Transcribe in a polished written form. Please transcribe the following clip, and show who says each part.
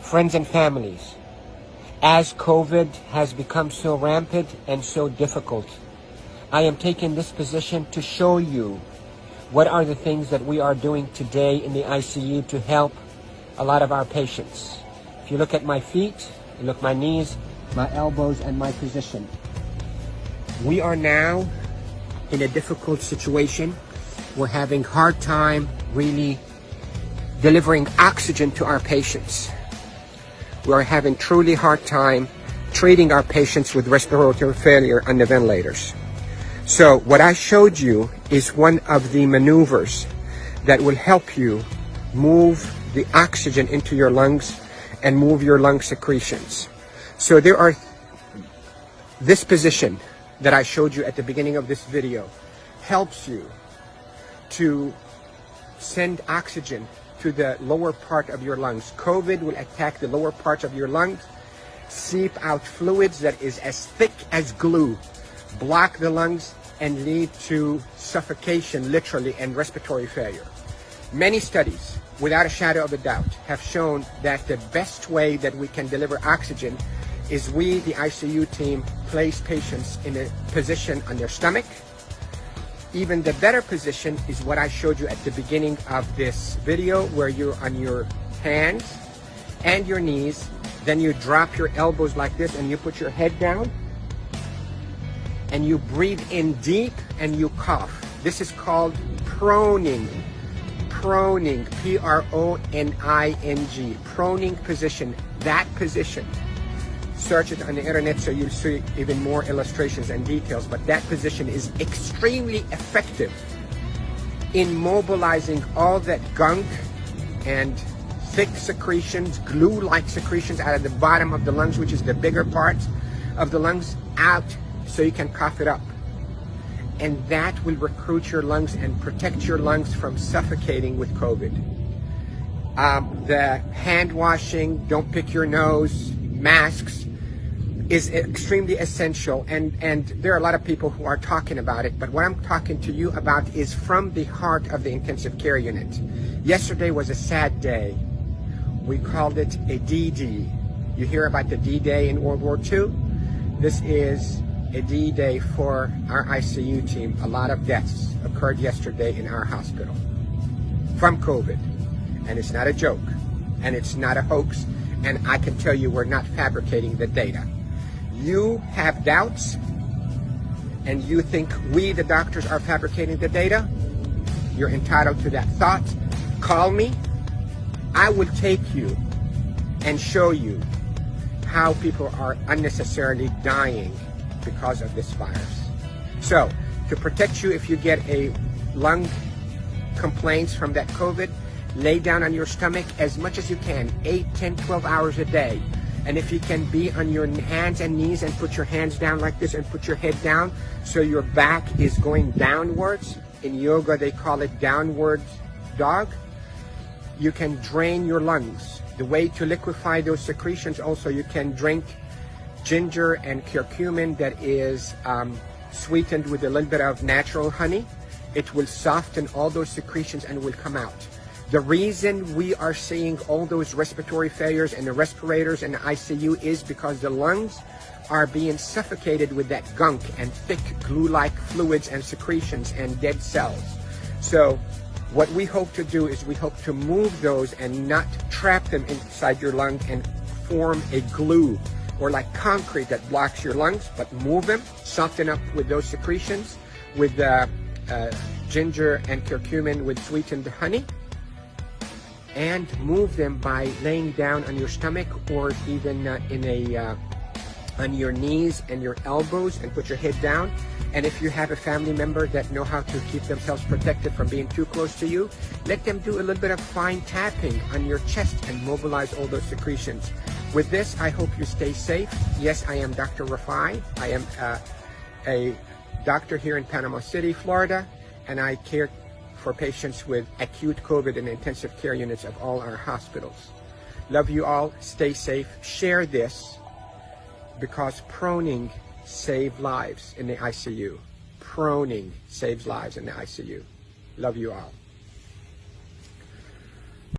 Speaker 1: Friends and families, as COVID has become so rampant and so difficult, I am taking this position to show you what are the things that we are doing today in the ICU to help a lot of our patients. If you look at my feet, you look at my knees, my elbows, and my position. We are now in a difficult situation. We're having hard time really delivering oxygen to our patients. We are having truly hard time treating our patients with respiratory failure on the ventilators. So what I showed you is one of the maneuvers that will help you move the oxygen into your lungs and move your lung secretions. So there are this position that I showed you at the beginning of this video helps you to send oxygen to the lower part of your lungs. COVID will attack the lower parts of your lungs, seep out fluids that is as thick as glue, block the lungs, and lead to suffocation, literally, and respiratory failure. Many studies, without a shadow of a doubt, have shown that the best way that we can deliver oxygen is we, the ICU team, place patients in a position on their stomach. Even the better position is what I showed you at the beginning of this video, where you're on your hands and your knees, then you drop your elbows like this and you put your head down and you breathe in deep and you cough. This is called proning. Proning, P-R-O-N-I-N-G, proning position, that position. Search it on the internet so you'll see even more illustrations and details, but that position is extremely effective in mobilizing all that gunk and thick secretions, glue-like secretions out of the bottom of the lungs, which is the bigger parts of the lungs, out so you can cough it up. And that will recruit your lungs and protect your lungs from suffocating with COVID. The hand washing, don't pick your nose, masks, is extremely essential, and there are a lot of people who are talking about it, but what I'm talking to you about is from the heart of the intensive care unit. Yesterday was a sad day. We called it a D-Day. You hear about the D-Day in World War II? This is a D-Day for our ICU team. A lot of deaths occurred yesterday in our hospital from COVID, and it's not a joke, and it's not a hoax, and I can tell you we're not fabricating the data. You have doubts and you think we, the doctors, are fabricating the data. You're entitled to that thought. Call me. I will take you and show you how people are unnecessarily dying because of this virus. So, to protect you if you get a lung complaints from that COVID, lay down on your stomach as much as you can, 8, 10, 12 hours a day. And if you can be on your hands and knees and put your hands down like this and put your head down so your back is going downwards. In yoga, they call it downward dog. You can drain your lungs. The way to liquefy those secretions also, you can drink ginger and curcumin that is sweetened with a little bit of natural honey. It will soften all those secretions and will come out. The reason we are seeing all those respiratory failures and the respirators and the ICU is because the lungs are being suffocated with that gunk and thick glue-like fluids and secretions and dead cells. So what we hope to do is we hope to move those and not trap them inside your lung and form a glue or like concrete that blocks your lungs, but move them, soften up with those secretions with ginger and curcumin with sweetened honey, and move them by laying down on your stomach or even on your knees and your elbows and put your head down. And if you have a family member that know how to keep themselves protected from being too close to you, let them do a little bit of fine tapping on your chest and mobilize all those secretions. With this, I hope you stay safe. Yes, I am Dr. Rafai. I am a doctor here in Panama City, Florida, and I care for patients with acute COVID in intensive care units of all our hospitals. Love you all. Stay safe. Share this because proning saves lives in the ICU. proning saves lives in the ICU. Love you all.